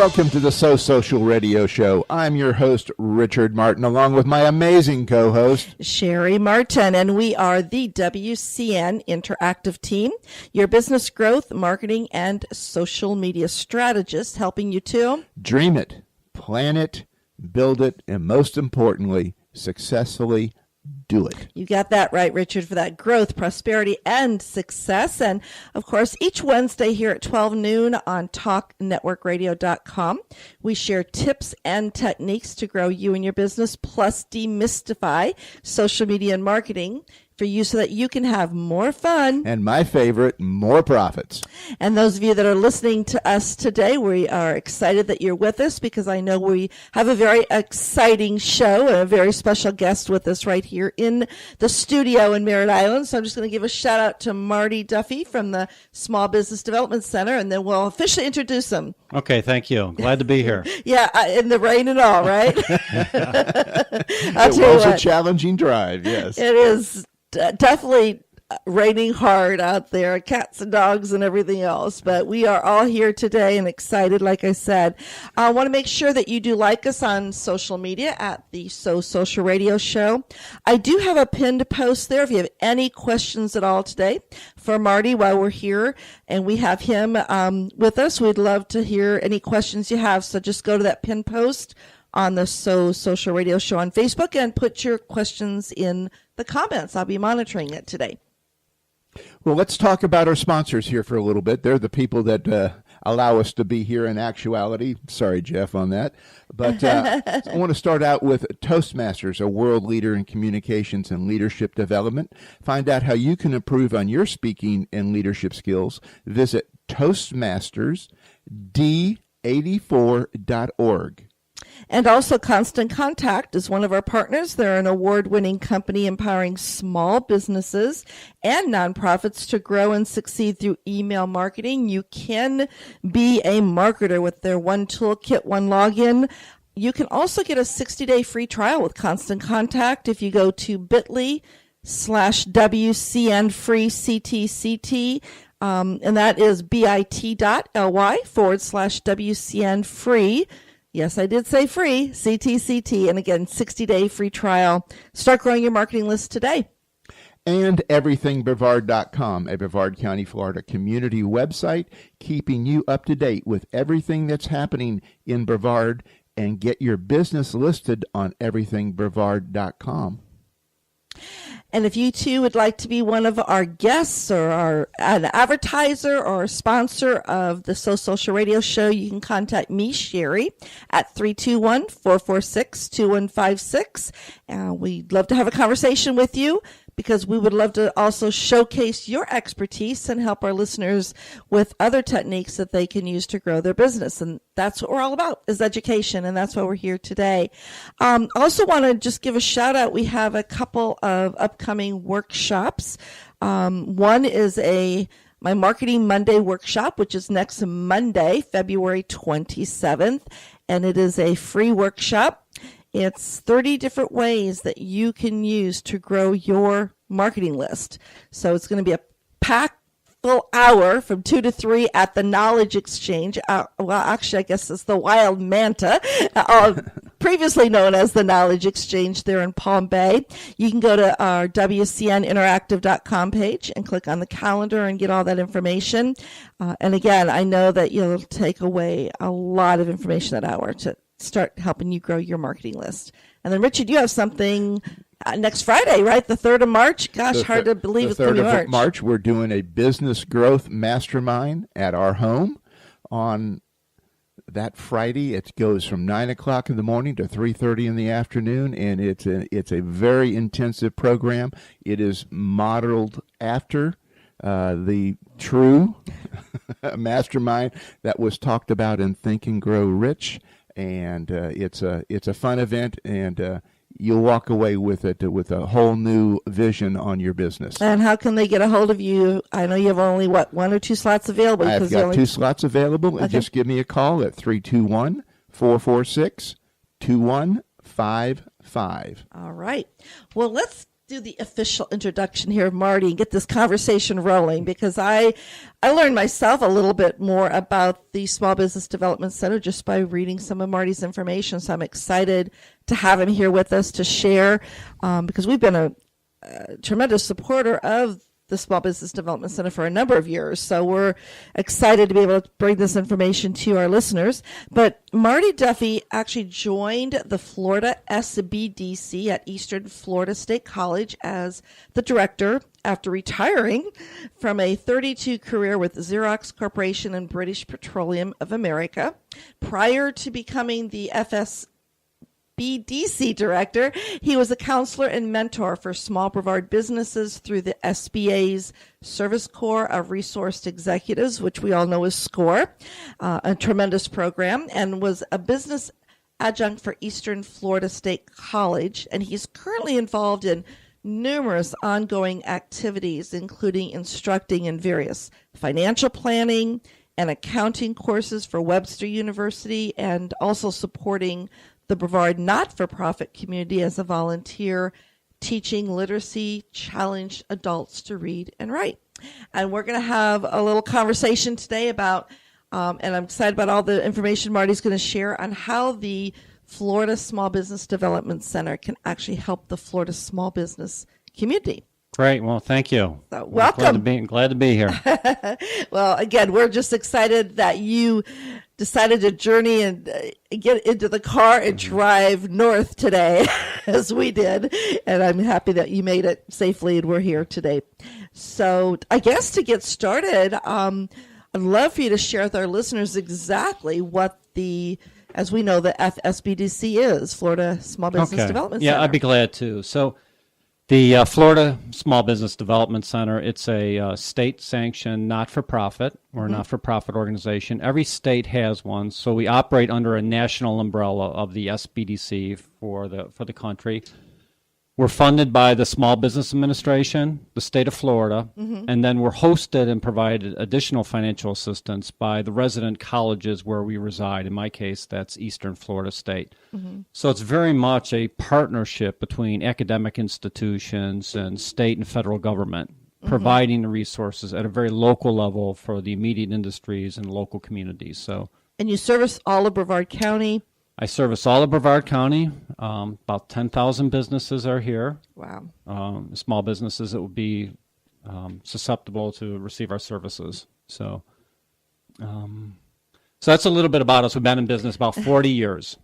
Welcome to the So Social Radio Show. I'm your host, Richard Martin, along with my amazing co-host, Cheri Martin, and we are the WCN Interactive Team, your business growth, marketing, and social media strategist, helping you to dream it, plan it, build it, and most importantly, successfully do it. You got that right, Richard, for that growth, prosperity, and success. And, of course, each Wednesday here at 12 noon on TalkNetworkRadio.com, we share tips and techniques to grow you and your business, plus demystify social media and marketing for you so that you can have more fun. And my favorite, more profits. And those of you that are listening to us today, we are excited that you're with us because I know we have a very exciting show and a very special guest with us right here in the studio in Merritt Island. So I'm just going to give a shout out to Marty Duffy from the Small Business Development Center, and then we'll officially introduce him. Okay, thank you. Glad to be here. Yeah, in the rain and all, right? It was a challenging drive, yes. It is. Definitely raining hard out there, cats and dogs and everything else. But we are all here today and excited, like I said. I want to make sure that you do like us on social media at the So Social Radio Show. I do have a pinned post there if you have any questions at all today for Marty while we're here. And we have him with us. We'd love to hear any questions you have. So just go to that pinned post on the So Social Radio Show on Facebook and put your questions in the comments. I'll be monitoring it today. Well, let's talk about our sponsors here for a little bit. They're the people that allow us to be here in actuality. Sorry, Jeff, on that. But I want to start out with Toastmasters, a world leader in communications and leadership development. Find out how you can improve on your speaking and leadership skills. Visit toastmastersd84.org. And also Constant Contact is one of our partners. They're an award-winning company empowering small businesses and nonprofits to grow and succeed through email marketing. You can be a marketer with their one toolkit, one login. You can also get a 60-day free trial with Constant Contact if you go to bit.ly/WCN-free-CTCT. And that is bit.ly/WCN-free. Yes, I did say free, CTCT, and again, 60-day free trial. Start growing your marketing list today. And everythingbrevard.com, a Brevard County, Florida community website, keeping you up to date with everything that's happening in Brevard, and get your business listed on everythingbrevard.com. And if you too would like to be one of our guests or an advertiser or a sponsor of the So Social Radio Show, you can contact me, Cheri, at 321-446-2156. We'd love to have a conversation with you because we would love to also showcase your expertise and help our listeners with other techniques that they can use to grow their business. And that's what we're all about, is education, and that's why we're here today. Also want to just give a shout out. We have a couple of upcoming workshops. One is my Marketing Monday workshop, which is next Monday, February 27th, and it is a free workshop. It's 30 different ways that you can use to grow your marketing list. So it's going to be a packed full hour from 2 to 3 at the Knowledge Exchange. Well, actually, I guess it's the Wild Manta, previously known as the Knowledge Exchange there in Palm Bay. You can go to our WCNinteractive.com page and click on the calendar and get all that information. And again, I know that you'll take away a lot of information that hour to start helping you grow your marketing list. And then, Richard, you have something next Friday, right? The 3rd of March. Gosh, hard to believe it's going to be March. The 3rd of March, we're doing a business growth mastermind at our home on that Friday. It goes from 9 o'clock in the morning to 3:30 in the afternoon, and it's a very intensive program. It is modeled after the true mastermind that was talked about in Think and Grow Rich. And it's a fun event, and you'll walk away with it with a whole new vision on your business. And how can they get a hold of you? I know you have only, 1 or 2 slots available. I've got 2 slots available, and just give me a call at 321-446-2155. All right. Well, let's do the official introduction here of Marty and get this conversation rolling, because I learned myself a little bit more about the Small Business Development Center just by reading some of Marty's information. So I'm excited to have him here with us to share, because we've been a tremendous supporter of the Small Business Development Center for a number of years. So we're excited to be able to bring this information to our listeners. But Marty Duffy actually joined the Florida SBDC at Eastern Florida State College as the director after retiring from a 32 career with Xerox Corporation and British Petroleum of America. Prior to becoming the BDC director, he was a counselor and mentor for small Brevard businesses through the SBA's Service Corps of Resourced Executives, which we all know as SCORE, a tremendous program, and was a business adjunct for Eastern Florida State College. And he's currently involved in numerous ongoing activities, including instructing in various financial planning and accounting courses for Webster University, and also supporting the Brevard not-for-profit community as a volunteer, teaching literacy challenged adults to read and write. And we're going to have a little conversation today about, and I'm excited about all the information Marty's going to share on how the Florida Small Business Development Center can actually help the Florida small business community. Great. Well, thank you. So, welcome. Glad to be here. Well, again, we're just excited that you decided to journey and get into the car and drive north today, as we did. And I'm happy that you made it safely and we're here today. So I guess to get started, I'd love for you to share with our listeners exactly what as we know, the FSBDC is, Florida Small Business Development Center. Yeah, I'd be glad to. So the Florida Small Business Development Center, it's a state-sanctioned not-for-profit or not-for-profit organization. Every state has one, so we operate under a national umbrella of the SBDC for the country. We're funded by the Small Business Administration, the state of Florida, and then we're hosted and provided additional financial assistance by the resident colleges where we reside. In my case, that's Eastern Florida State. So it's very much a partnership between academic institutions and state and federal government, providing the resources at a very local level for the immediate industries and local communities. And you service all of Brevard County? I service all of Brevard County. About 10,000 businesses are here. Wow. Small businesses that would be susceptible to receive our services. So that's a little bit about us. We've been in business about 40 years.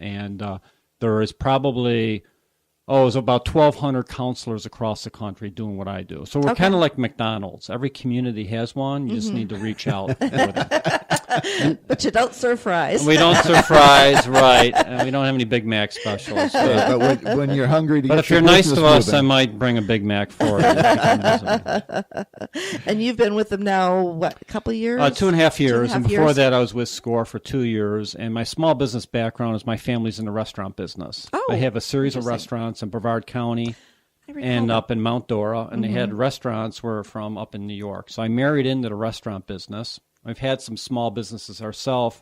And there is probably, it's about 1,200 counselors across the country doing what I do. So we're kind of like McDonald's. Every community has one. You just need to reach out for them. But you don't serve fries. We don't serve fries, right? And we don't have any Big Mac specials. But when you're hungry, but if you're nice to us, I might bring a Big Mac for you. And you've been with them now, what, a couple of years? 2.5 years. And before years? that, I was with SCORE for 2 years. And my small business background is my family's in the restaurant business. I have a series of restaurants in Brevard County and up in Mount Dora. And they had restaurants were from up in New York. So I married into the restaurant business. I've had some small businesses ourselves,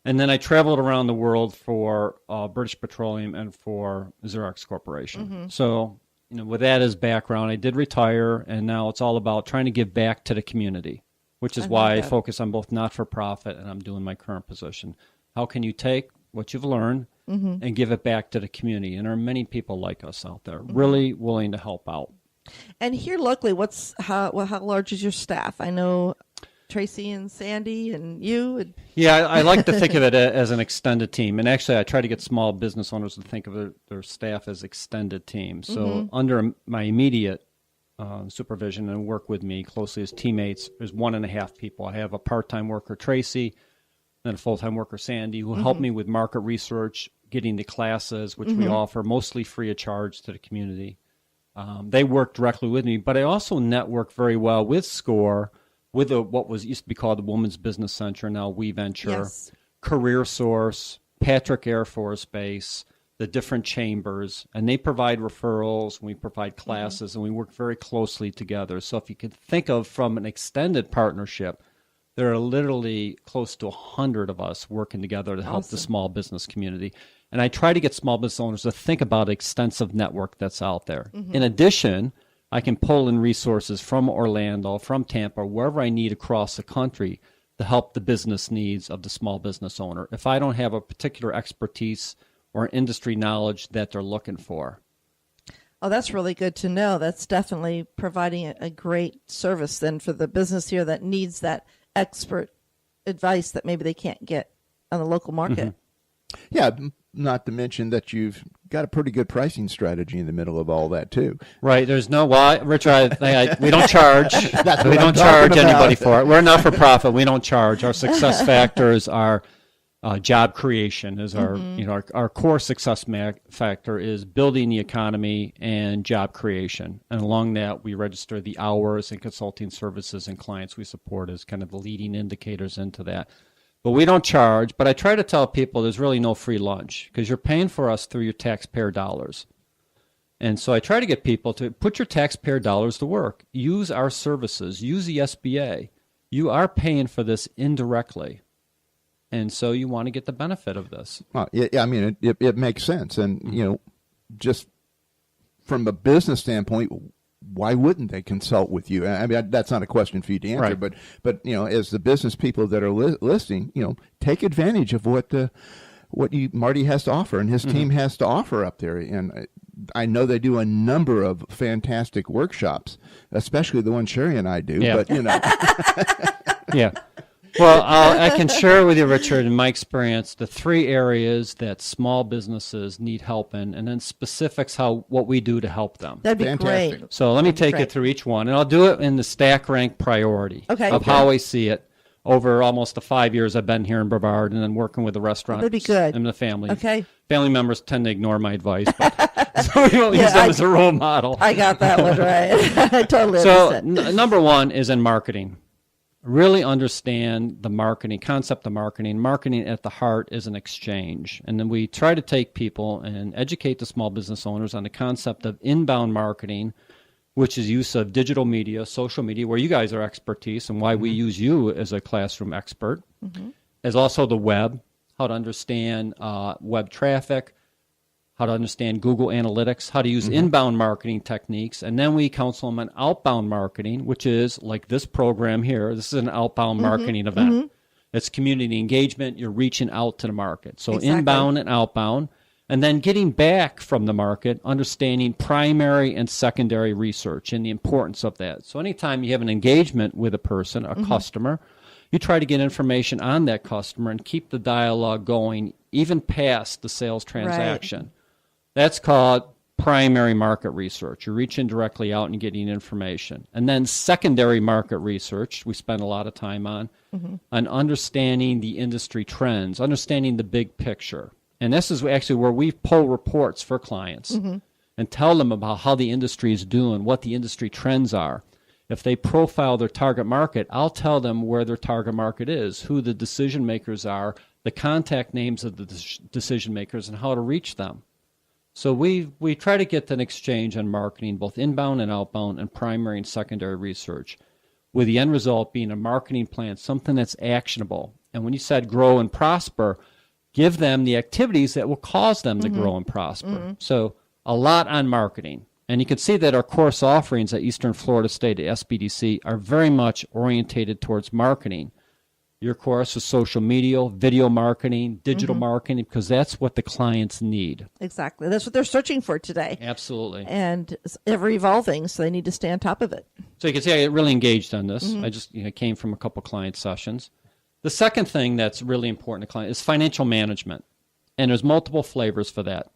and then I traveled around the world for British Petroleum and for Xerox Corporation. So, with that as background, I did retire, and now it's all about trying to give back to the community, which is why I focus on both not-for-profit and I'm doing my current position. How can you take what you've learned and give it back to the community? And there are many people like us out there really willing to help out. And here locally, how large is your staff? I know Tracy and Sandy and you. Yeah, I like to think of it as an extended team. And actually, I try to get small business owners to think of their staff as extended teams. So under my immediate supervision and work with me closely as teammates, there's 1.5 people. I have a part-time worker, Tracy, and a full-time worker, Sandy, who help me with market research, getting the classes, which we offer mostly free of charge to the community. They work directly with me, but I also network very well with SCORE, with what used to be called the Women's Business Center, now We Venture, Career Source, Patrick Air Force Base, the different chambers, and they provide referrals, and we provide classes, and we work very closely together. So if you could think of from an extended partnership, there are literally close to 100 of us working together to help the small business community. And I try to get small business owners to think about the extensive network that's out there. In addition, I can pull in resources from Orlando, from Tampa, wherever I need across the country to help the business needs of the small business owner if I don't have a particular expertise or industry knowledge that they're looking for. Oh, that's really good to know. That's definitely providing a great service then for the business here that needs that expert advice that maybe they can't get on the local market. Yeah, not to mention that you've got a pretty good pricing strategy in the middle of all that too. Right. There's no Richard. We don't charge. We don't talking charge about. anybody for it. We're not for profit. We don't charge. Our success factors are job creation. Is our core success factor is building the economy and job creation. And along that, we register the hours and consulting services and clients we support as kind of the leading indicators into that. But we don't charge. But I try to tell people there's really no free lunch because you're paying for us through your taxpayer dollars. And so I try to get people to put your taxpayer dollars to work. Use our services. Use the SBA. You are paying for this indirectly. And so you want to get the benefit of this. Well, yeah, I mean, it makes sense. And, just from a business standpoint, why wouldn't they consult with you? I mean, that's not a question for you to answer, Right. but as the business people that are listening, take advantage of what Marty has to offer and his team has to offer up there. And I know they do a number of fantastic workshops, especially the one Cheri and I do. Yeah. But Yeah. Well, I can share with you, Richard, in my experience, the 3 areas that small businesses need help in, and then specifics what we do to help them. That'd be Fantastic. great. So let me take great. it through each one, and I'll do it in the stack rank priority of Okay. how I see it over almost the 5 years I've been here in Brevard and then working with the restaurants That'd be good. and the family. Okay. Family members tend to ignore my advice, but so we won't use them as a role model. I got that one right. I totally So understand. number one is in marketing. Really understand the marketing, concept of marketing. Marketing at the heart is an exchange. And then we try to take people and educate the small business owners on the concept of inbound marketing, which is use of digital media, social media, where you guys are expertise and why we use you as a classroom expert, as also the web, how to understand web traffic, how to understand Google Analytics, how to use inbound marketing techniques, and then we counsel them on outbound marketing, which is like this program here. This is an outbound marketing event. It's community engagement. You're reaching out to the market. So Exactly. inbound and outbound, and then getting back from the market, understanding primary and secondary research and the importance of that. So anytime you have an engagement with a person, a customer, you try to get information on that customer and keep the dialogue going even past the sales transaction. That's called primary market research. You're reaching directly out and getting information. And then secondary market research, we spend a lot of time on understanding the industry trends, understanding the big picture. And this is actually where we pull reports for clients and tell them about how the industry is doing, what the industry trends are. If they profile their target market, I'll tell them where their target market is, who the decision makers are, the contact names of the decision makers, and how to reach them. So we try to get an exchange on marketing, both inbound and outbound, and primary and secondary research, with the end result being a marketing plan, something that's actionable. And when you said grow and prosper, give them the activities that will cause them to grow and prosper. So a lot on marketing. And you can see that our course offerings at Eastern Florida State at SBDC are very much orientated towards marketing. Your course is social media, video marketing, digital marketing, because that's what the clients need. Exactly. That's what they're searching for today. Absolutely. And it's ever evolving, so they need to stay on top of it. So you can see I get really engaged on this. I just came from a couple client sessions. The second thing that's really important to clients is financial management. And there's multiple flavors for that.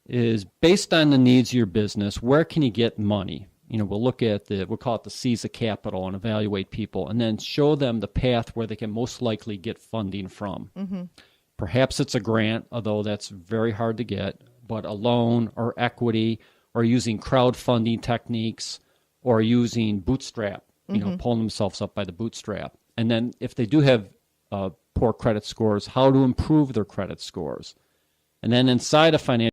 Is based on the needs of your business, where can you get money? We'll look at we'll call it the C's of capital and evaluate people and then show them the path where they can most likely get funding from. Perhaps it's a grant, although that's very hard to get, but a loan or equity or using crowdfunding techniques or using bootstrap, pulling themselves up by the bootstrap. And then if they do have poor credit scores, how to improve their credit scores. And then inside of financial